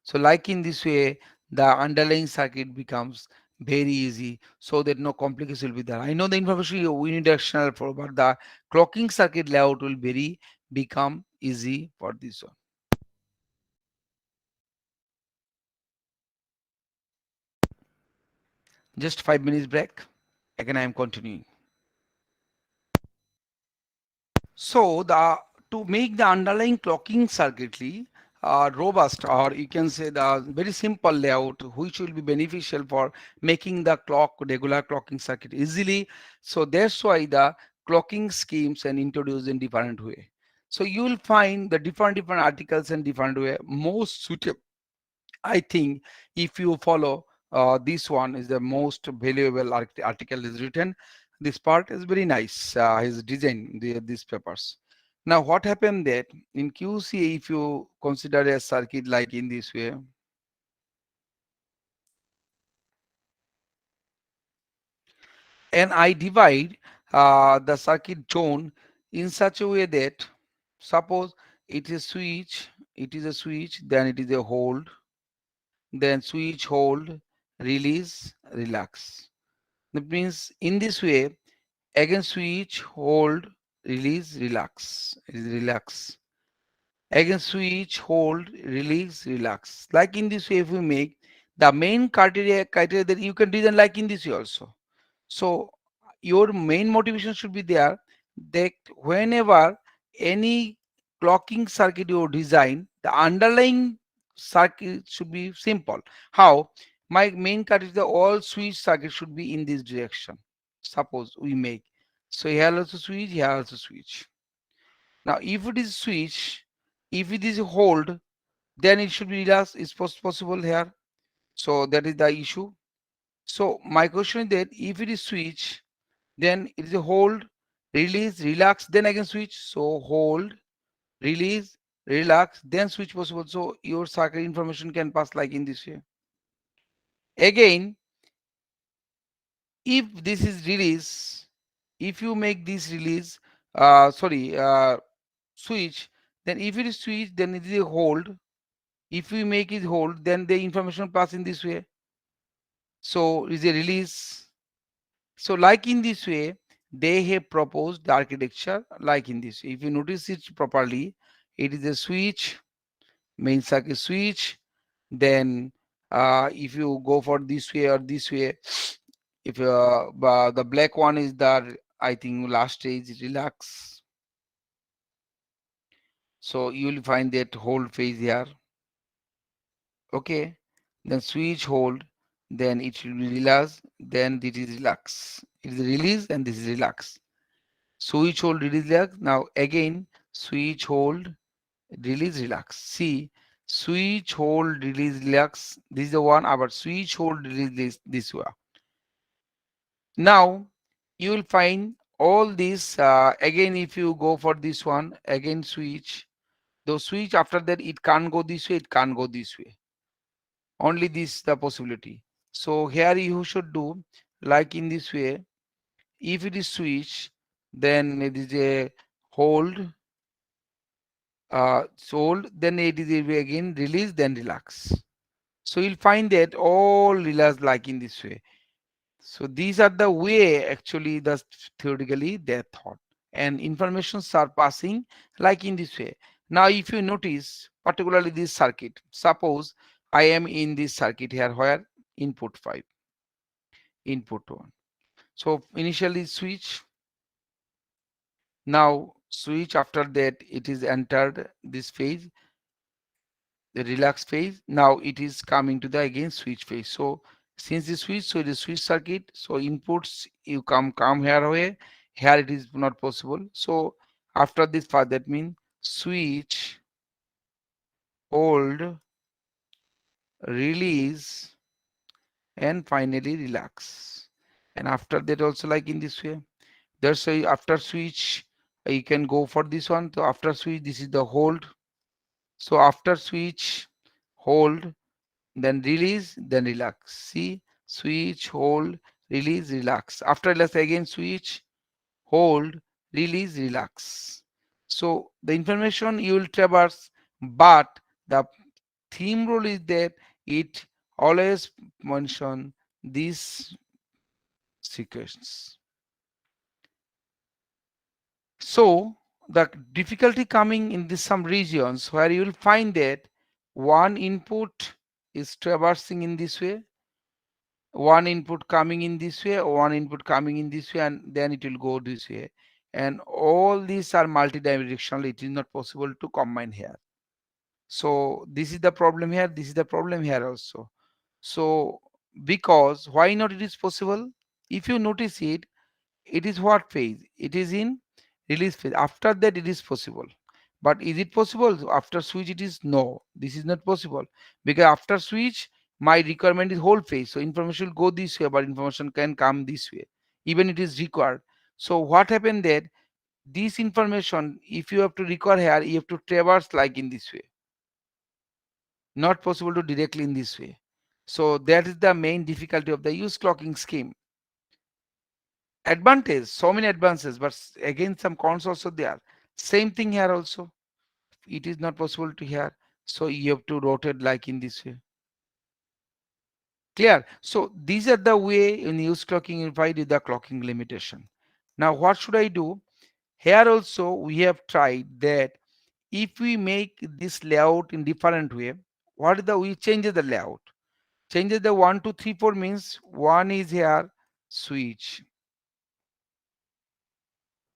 So like in this way, the underlying circuit becomes very easy, so that no complication will be there. I know the information you unidirectional for, but the clocking circuit layout will very become easy for this one. Just 5 minutes break. Again, I am continuing. So the to make the underlying clocking circuitry robust, or you can say the very simple layout, which will be beneficial for making the clock regular clocking circuit easily. So that's why the clocking schemes and introduced in different way. So you will find the different articles in different way. Most suitable, I think, if you follow this one is the most valuable article is written. This part is very nice. His design these papers. Now what happened that in QCA, if you consider a circuit like in this way, and I divide the circuit zone in such a way that suppose it is switch, it is a switch, then it is a hold, then switch, hold, release, relax. That means in this way, again switch, hold, release, relax. It is relax. Again switch, hold, release, relax. Like in this way, if we make the main criteria that you can design like in this way also. So your main motivation should be there that whenever any clocking circuit you design, the underlying circuit should be simple. How? My main criteria, the all switch circuit should be in this direction. Suppose we make. So here also switch, here also switch. Now if it is switch, if it is hold, then it should be relaxed. Is possible here. So that is the issue. So my question is that if it is switch, then it is a hold, release, relax, then again switch. So hold, release, relax, then switch possible. So your circuit information can pass like in this way. Again, if this is release, if you make this release, switch, then if it is switch, then it is a hold. If we make it hold, then the information pass in this way. So it is a release. So like in this way, they have proposed the architecture like in this. If you notice it properly, it is a switch, main circuit switch. Then if you go for this way or this way, if the black one is the, I think last stage relax. So you will find that hold phase here. Okay. Then switch hold, then it will be relax, then it is relax. It is release and this is relax. Switch hold release relax. Now again switch hold release relax. See, switch hold release relax. This is the one. Our switch hold release this one. Now you will find all this again. If you go for this one again switch, the switch after that it can't go this way. It can't go this way. Only this the possibility. So here you should do like in this way. If it is switch, then it is a hold, sold, then it is again release, then relax. So you'll find that all relax like in this way. So these are the way actually the theoretically they thought, and informations are passing like in this way. Now if you notice particularly this circuit, suppose I am in this circuit here where input 5, input 1. So initially switch, now switch after that it is entered this phase, the relax phase. Now it is coming to the again switch phase. So since the switch, so it is switch circuit. So inputs you come here away. Here it is not possible. So after this part, that means switch, hold, release, and finally relax. And after that also like in this way. That's why after switch You can go for this one. So after switch, this is the hold. So after switch, hold, then release, then relax. See, switch, hold, release, relax. After relax again, switch, hold, release, relax. So the information you will traverse, but the theme rule is that it always mention this sequence. So the difficulty coming in this some regions where you will find that one input is traversing in this way, one input coming in this way, one input coming in this way, and then it will go this way. And all these are multidirectional. It is not possible to combine here. So this is the problem here. This is the problem here also. So because why not it is possible? If you notice it, it is what phase? It is in release phase. After that it is possible. But is it possible? After switch it is no. This is not possible. Because after switch my requirement is whole phase. So information will go this way, but information can come this way. Even it is required. So what happened there? This information, if you have to require here, you have to traverse like in this way. Not possible to directly in this way. So that is the main difficulty of the use clocking scheme. Advantage, so many advances, but again some cons also there. Same thing here also. It is not possible to here. So you have to rotate like in this way. Clear? So these are the way in use clocking unified with the clocking limitation. Now what should I do? Here also we have tried that if we make this layout in different way, what is the we change the layout. Changes the 1 2 3 4 means one is here switch,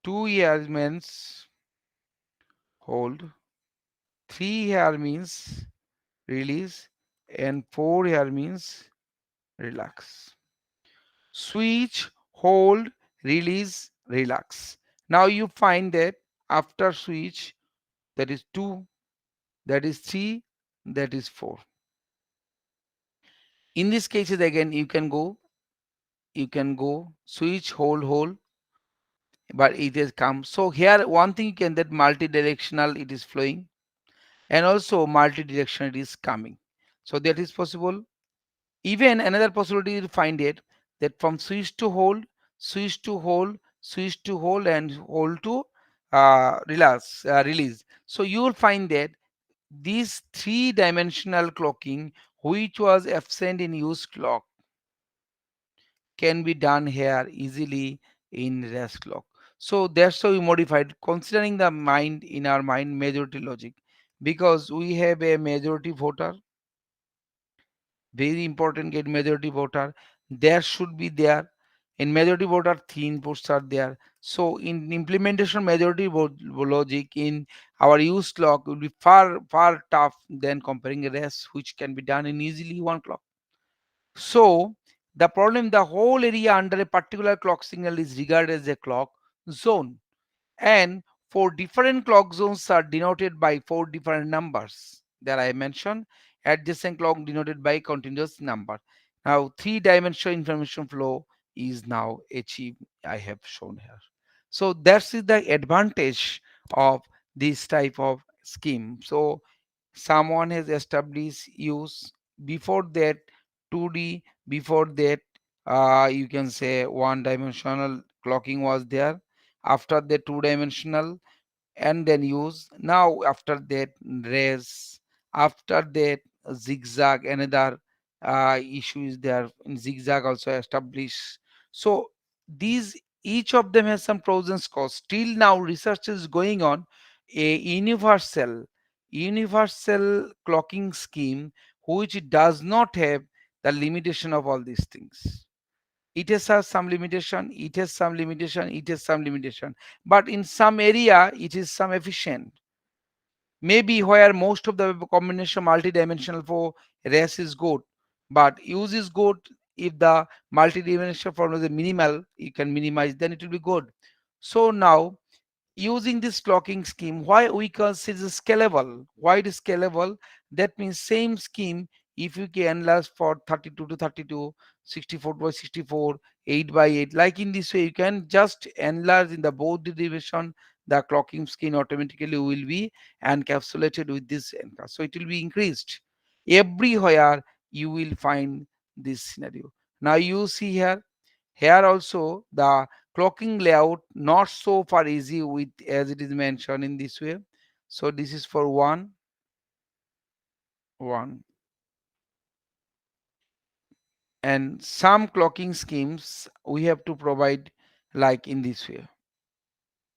2 here means hold, 3 here means release, and 4 here means relax. Switch, hold, release, relax. Now you find that after switch, that is 2, that is 3, that is 4. In these cases again you can go switch, hold, but it has come. So here one thing you can that multi-directional it is flowing, and also multi-directional it is coming. So that is possible. Even another possibility to find it that from switch to hold, switch to hold, switch to hold, and hold to release. So you will find that this three-dimensional clocking, which was absent in use clock, can be done here easily in rest clock. So that's how we modified, considering the mind in our mind majority logic, because we have a majority voter, very important get majority voter, there should be there. In majority voter three inputs are there. So in implementation majority logic in our use clock will be far tough than comparing a rest which can be done in easily one clock. So the problem, the whole area under a particular clock signal is regarded as a clock zone, and four different clock zones are denoted by four different numbers that I mentioned. Adjacent clock denoted by continuous number. Now three-dimensional information flow is now achieved, I have shown here. So that's the advantage of this type of scheme. So someone has established use. Before that 2D, before that you can say one dimensional clocking was there. After the two dimensional, and then use. Now after that raise, after that zigzag, another issue is there in zigzag also established. So these each of them has some pros and cons. Still now research is going on a universal clocking scheme which does not have the limitation of all these things. It has some limitation, it has some limitation, it has some limitation, but in some area it is some efficient. Maybe where most of the combination multi-dimensional for res is good, but use is good. If the multi-dimensional form is minimal, you can minimize, then it will be good. So now using this clocking scheme, why we consider scalable? Why it is scalable? That means same scheme, if you can enlarge for 32 to 32, 64 by 64, 8 by 8, like in this way you can just enlarge in the both the division the clocking scheme automatically will be encapsulated with this anchor. So it will be increased. Everywhere you will find this scenario. Now you see here, here also the clocking layout not so far easy with as it is mentioned in this way. So this is for one, and some clocking schemes we have to provide like in this way.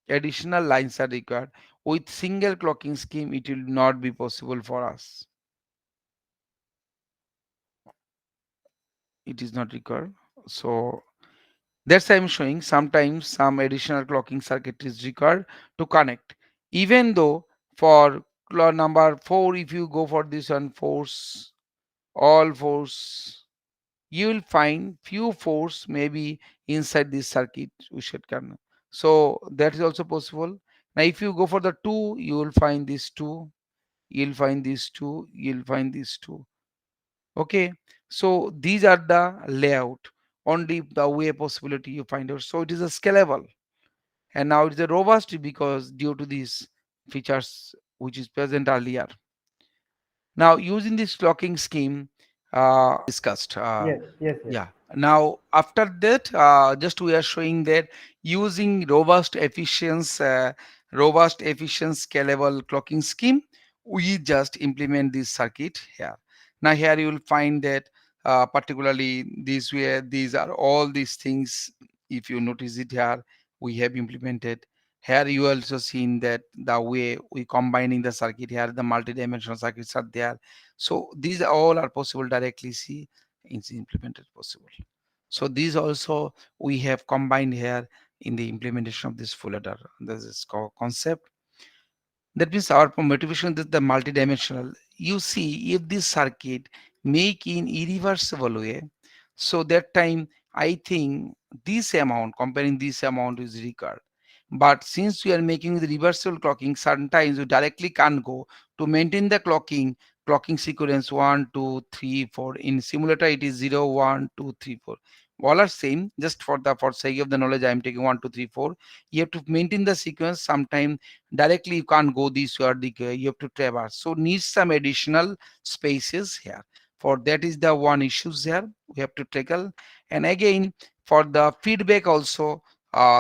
Additional lines are required. With single clocking scheme, it will not be possible for us. It is not required. So that's why I'm showing sometimes some additional clocking circuit is required to connect. Even though for number 4, if you go for this one, force, all force, you will find few force maybe inside this circuit we should come. So that is also possible. Now if you go for the 2, you will find this 2, you'll find these 2, you'll find these 2. Okay, so these are the layout, only the way possibility you find out. So it is a scalable, and now it is a robust because due to these features which is present earlier. Now using this clocking scheme discussed. Yes, yes, yes. Yeah. Now after that, just we are showing that using robust, efficient, scalable clocking scheme, we just implement this circuit here. Now here you will find that particularly this way, these are all these things. If you notice it here, we have implemented. Here you also seen that the way we combining the circuit here, the multi-dimensional circuits are there. So these all are possible directly see is implemented possible. So these also we have combined here in the implementation of this full adder. This is concept. That means our motivation is the multidimensional. You see, if this circuit make in irreversible way, so that time I think this amount, comparing this amount is required. But since we are making the reversible clocking, sometimes you directly can't go to maintain the clocking sequence 1, 2, 3, 4. In simulator, it is 0, 1, 2, 3, 4. All are same. Just for sake of the knowledge, I am taking 1, 2, 3, 4. You have to maintain the sequence. Sometime directly you can't go this way or the you have to traverse, so needs some additional spaces here. For that is the one issues here we have to tackle. And again for the feedback also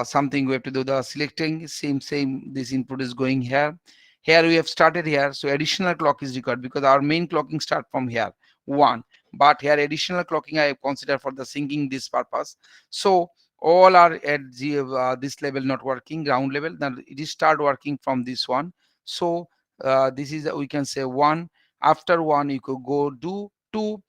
something we have to do, the selecting same this input is going here. Here we have started here, so additional clock is required because our main clocking start from here 1, but here additional clocking I have considered for the syncing this purpose. So all are at this level not working, ground level, then it is start working from this one. So this is we can say 1. After 1 you could go do 2,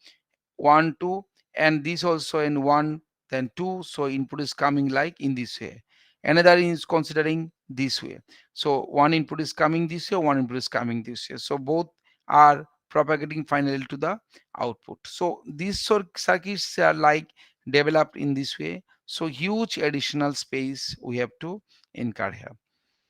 1 2, and this also in 1 then 2, so input is coming like in this way. Another is considering this way, so one input is coming this way, one input is coming this way, so both are propagating finally to the output. So these circuits are like developed in this way, so huge additional space we have to incur here.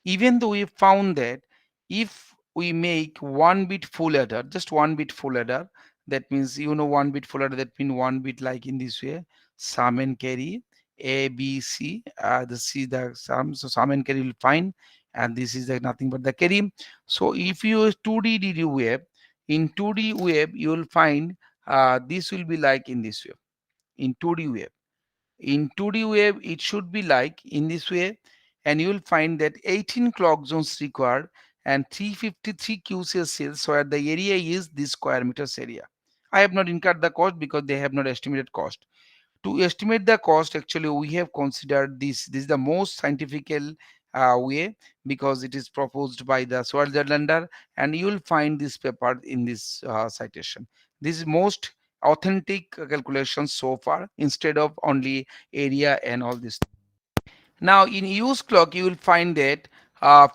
Even though we found that if we make one bit full adder, just one bit full adder, that means one bit full adder, that means one bit like in this way, sum and carry a b c, the c the sum, so sum and carry will find, and this is the nothing but the carry. So if you use 2D DD wave, in 2D wave you will find this will be like in this way. In 2D wave, in 2D wave, it should be like in this way, and you will find that 18 clock zones required and 353 QCA cells where the area is this square meters area. I have not incurred the cost because they have not estimated cost. To estimate the cost, actually, we have considered this. This is the most scientific way because it is proposed by the Switzerlander, and you will find this paper in this citation. This is most authentic calculations so far instead of only area and all this. Now in use clock you will find that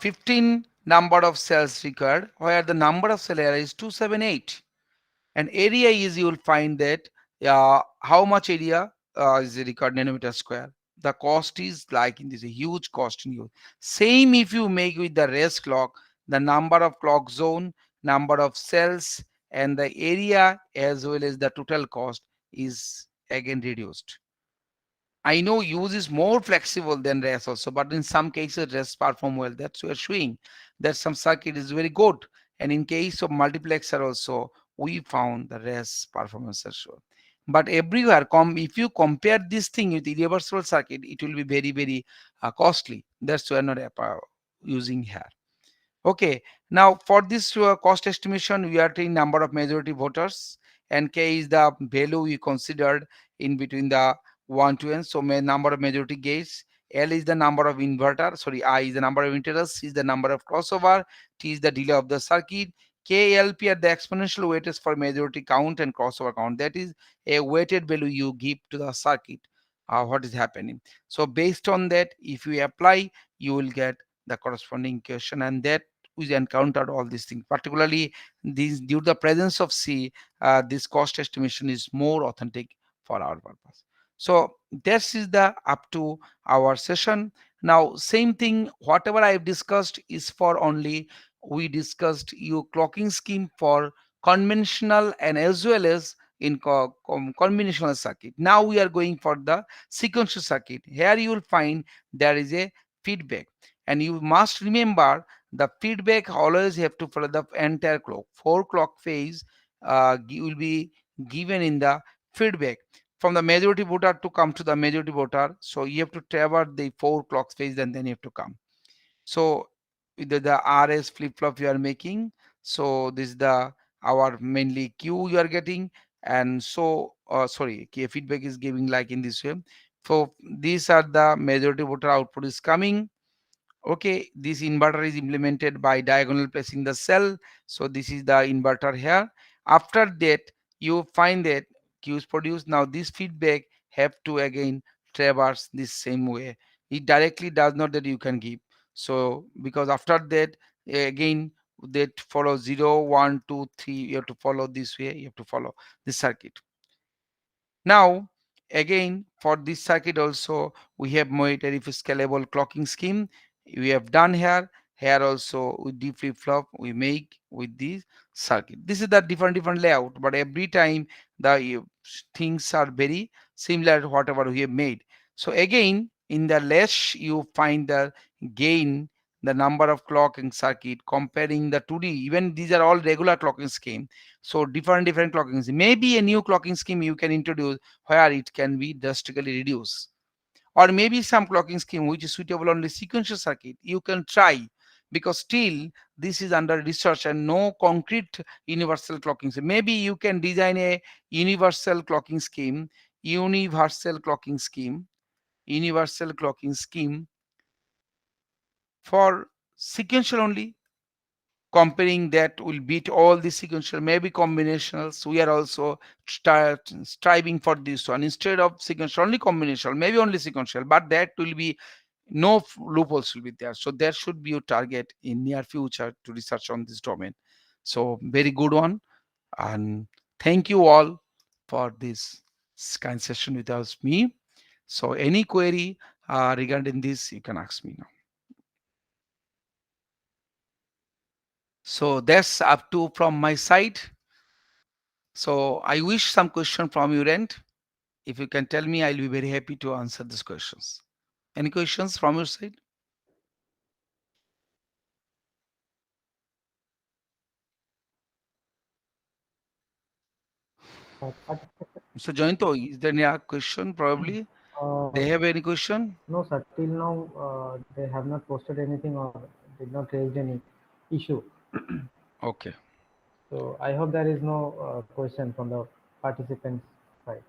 15 number of cells required where the number of cell area is 278, and area is you will find that how much area is required nanometer square. The cost is like in this a huge cost in you. Same if you make with the race clock, the number of clock zone, number of cells, and the area as well as the total cost is again reduced. I know use is more flexible than rest also, but in some cases rest perform well. That's we are showing that some circuit is very good. And in case of multiplexer also, we found the rest performance are sure. But everywhere, if you compare this thing with the reversible circuit, it will be very, very costly. That's why we're not using here. Okay, now for this cost estimation, we are taking number of majority voters, and K is the value we considered in between the 1 to n. So number of majority gates. L is the number of inverter. Sorry, I is the number of integers. C is the number of crossover. T is the delay of the circuit. K, L, P are the exponential weights for majority count and crossover count. That is a weighted value you give to the circuit. What is happening? So based on that, if you apply, you will get the corresponding equation, and that we encountered all these things. Particularly these due to the presence of C, this cost estimation is more authentic for our purpose. So this is the up to our session. Now same thing, whatever I have discussed is for only, we discussed you clocking scheme for conventional and as well as in combinational circuit. Now we are going for the sequential circuit. Here you will find there is a feedback, and you must remember the feedback always have to follow the entire clock. 4 clock phase will be given in the feedback from the majority voter to come to the majority voter. So you have to traverse the 4 clock phase, and then you have to come. So the RS flip flop you are making. So this is the our mainly Q you are getting, and so sorry, feedback is giving like in this way. So these are the majority voter output is coming. Okay, this inverter is implemented by diagonal placing the cell. So this is the inverter here. After that, you find that Q is produced. Now this feedback have to again traverse this same way. It directly does not that you can give. So because after that, again that follow 0, 1, 2, 3. You have to follow this way. You have to follow this circuit. Now, again, for this circuit also, we have made a scalable clocking scheme. We have done here. Here also with D flip flop we make with this circuit. This is the different layout, but every time the things are very similar to whatever we have made. So again, in the less you find the gain, the number of clocking circuit comparing the 2D. Even these are all regular clocking scheme. So different clocking scheme. Maybe a new clocking scheme you can introduce where it can be drastically reduced, or maybe some clocking scheme which is suitable only sequential circuit you can try, because still this is under research and no concrete universal clocking scheme. Maybe you can design a universal clocking scheme, universal clocking scheme, universal clocking scheme for sequential only. Comparing that will beat all the sequential, maybe combinationals. We are also striving for this one instead of sequential only combinational, maybe only sequential, but that will be no loopholes will be there. So there should be your target in near future to research on this domain. So very good one, and thank you all for this kind session with us me. So any query regarding this you can ask me now. So that's up to from my side. So I wish some question from your end. If you can tell me, I'll be very happy to answer these questions. Any questions from your side? Participant, So Jayanto, is there any question probably? They have any question? no, sir. Till now, they have not posted anything or did not raise any issue. Okay. So I hope there is no question from the participants' side.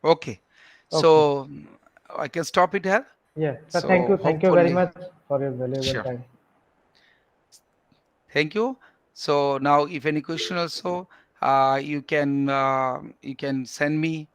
Okay. Okay. So I can stop it here. Yes. So thank you. So Thank you very hopefully, much for your valuable sure. time. Thank you. So now if any question also, you can send me